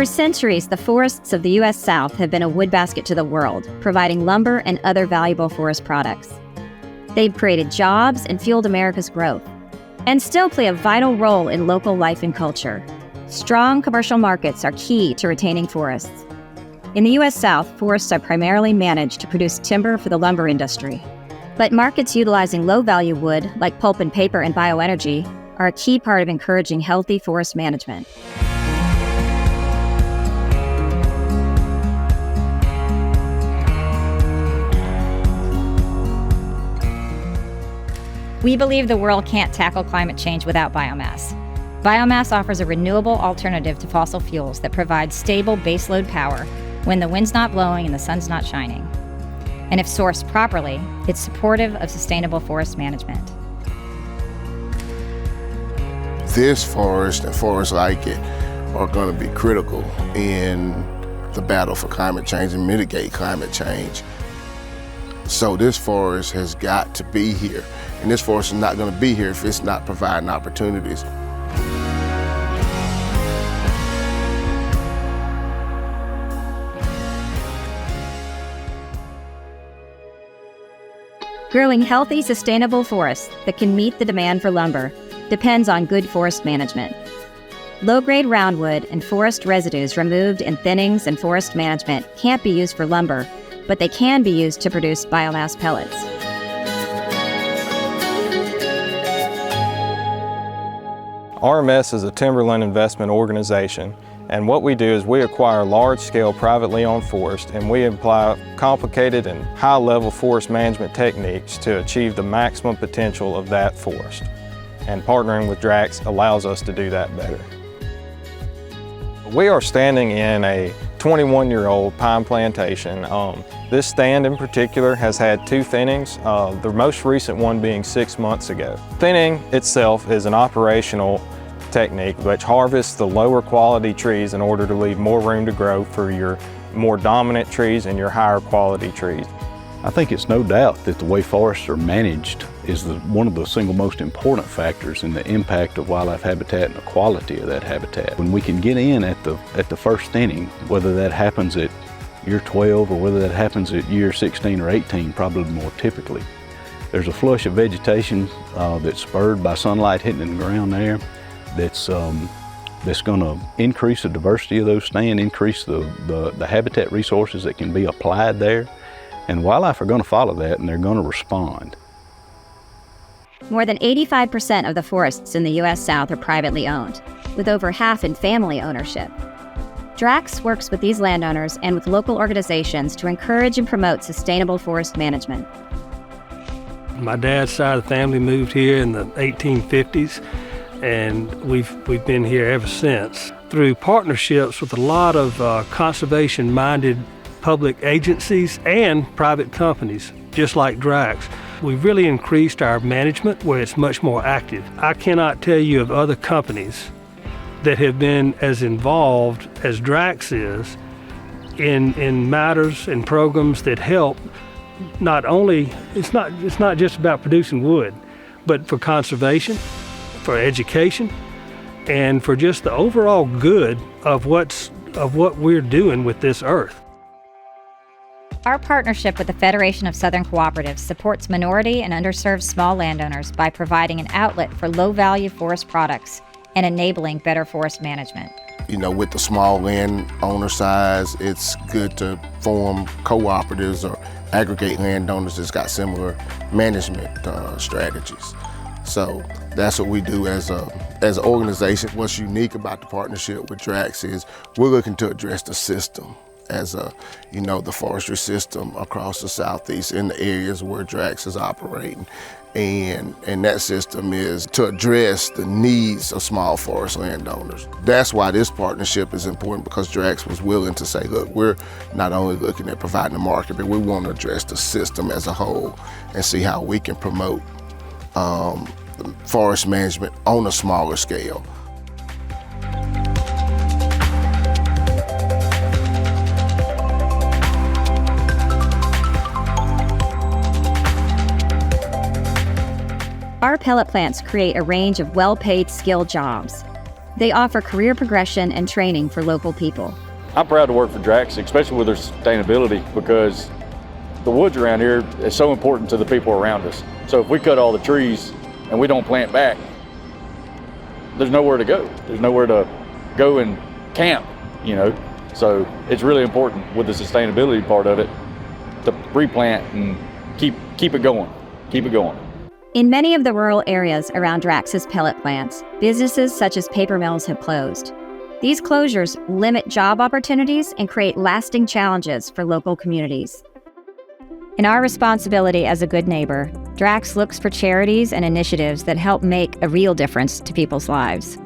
For centuries, the forests of the U.S. South have been a wood basket to the world, providing lumber and other valuable forest products. They've created jobs and fueled America's growth, and still play a vital role in local life and culture. Strong commercial markets are key to retaining forests. In the U.S. South, forests are primarily managed to produce timber for the lumber industry. But markets utilizing low-value wood, like pulp and paper and bioenergy, are a key part of encouraging healthy forest management. We believe the world can't tackle climate change without biomass. Biomass offers a renewable alternative to fossil fuels that provides stable baseload power when the wind's not blowing and the sun's not shining. And if sourced properly, it's supportive of sustainable forest management. This forest and forests like it are going to be critical in the battle for climate change and mitigate climate change. So this forest has got to be here. And this forest is not going to be here if it's not providing opportunities. Growing healthy, sustainable forests that can meet the demand for lumber depends on good forest management. Low-grade roundwood and forest residues removed in thinnings and forest management can't be used for lumber, but they can be used to produce biomass pellets. RMS is a timberland investment organization, and what we do is we acquire large-scale privately owned forest and we apply complicated and high-level forest management techniques to achieve the maximum potential of that forest. And partnering with Drax allows us to do that better. We are standing in a 21-year-old pine plantation. This stand in particular has had 2 thinnings, the most recent one being 6 months ago. Thinning itself is an operational technique which harvests the lower quality trees in order to leave more room to grow for your more dominant trees and your higher quality trees. I think it's no doubt that the way forests are managed is one of the single most important factors in the impact of wildlife habitat and the quality of that habitat. When we can get in at the first thinning, whether that happens at year 12 or whether that happens at year 16 or 18, probably more typically, there's a flush of vegetation that's spurred by sunlight hitting the ground there that's going to increase the diversity of those stands, increase the habitat resources that can be applied there. And wildlife are going to follow that and they're going to respond. More than 85% of the forests in the U.S. South are privately owned, with over half in family ownership. Drax works with these landowners and with local organizations to encourage and promote sustainable forest management. My dad's side of the family moved here in the 1850s, and we've been here ever since. Through partnerships with a lot of conservation-minded public agencies and private companies, just like Drax, we've really increased our management where it's much more active. I cannot tell you of other companies that have been as involved as Drax is in matters and programs that help not only, it's not just about producing wood, but for conservation, for education, and for just the overall good of what we're doing with this earth. Our partnership with the Federation of Southern Cooperatives supports minority and underserved small landowners by providing an outlet for low-value forest products and enabling better forest management. You know, with the small landowner size, it's good to form cooperatives or aggregate landowners that's got similar management strategies. So that's what we do as an organization. What's unique about the partnership with Drax is we're looking to address the system as the forestry system across the Southeast in the areas where Drax is operating. And that system is to address the needs of small forest landowners. That's why this partnership is important, because Drax was willing to say, look, we're not only looking at providing the market, but we want to address the system as a whole and see how we can promote forest management on a smaller scale. Our pellet plants create a range of well-paid skilled jobs. They offer career progression and training for local people. I'm proud to work for Drax, especially with their sustainability, because the woods around here is so important to the people around us. So if we cut all the trees and we don't plant back, there's nowhere to go. There's nowhere to go and camp, you know. So it's really important with the sustainability part of it to replant and keep it going, keep it going. In many of the rural areas around Drax's pellet plants, businesses such as paper mills have closed. These closures limit job opportunities and create lasting challenges for local communities. In our responsibility as a good neighbor, Drax looks for charities and initiatives that help make a real difference to people's lives.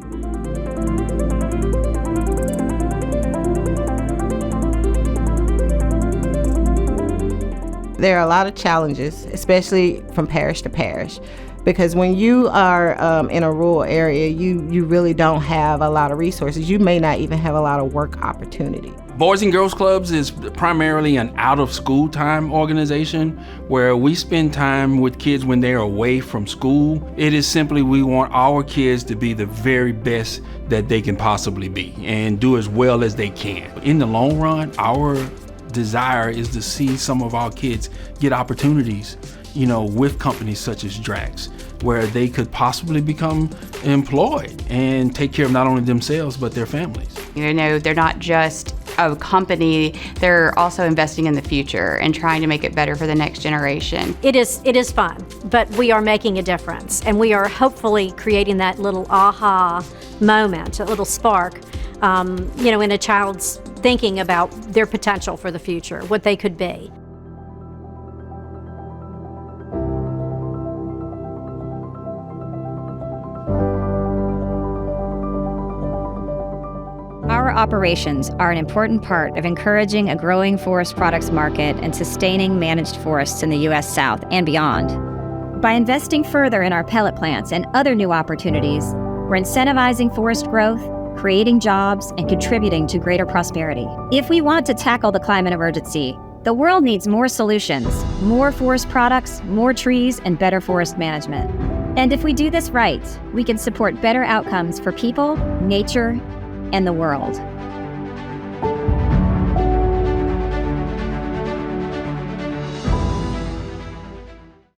There are a lot of challenges, especially from parish to parish, because when you are in a rural area, you really don't have a lot of resources. You may not even have a lot of work opportunity. Boys and Girls Clubs is primarily an out-of-school time organization where we spend time with kids when they're away from school. It is simply we want our kids to be the very best that they can possibly be and do as well as they can. In the long run, our desire is to see some of our kids get opportunities, you know, with companies such as Drax, where they could possibly become employed and take care of not only themselves, but their families. You know, they're not just a company, they're also investing in the future and trying to make it better for the next generation. It is fun, but we are making a difference, and we are hopefully creating that little aha moment, a little spark, you know, in a child's thinking about their potential for the future, what they could be. Our operations are an important part of encouraging a growing forest products market and sustaining managed forests in the U.S. South and beyond. By investing further in our pellet plants and other new opportunities, we're incentivizing forest growth, creating jobs, and contributing to greater prosperity. If we want to tackle the climate emergency, the world needs more solutions, more forest products, more trees, and better forest management. And if we do this right, we can support better outcomes for people, nature, and the world.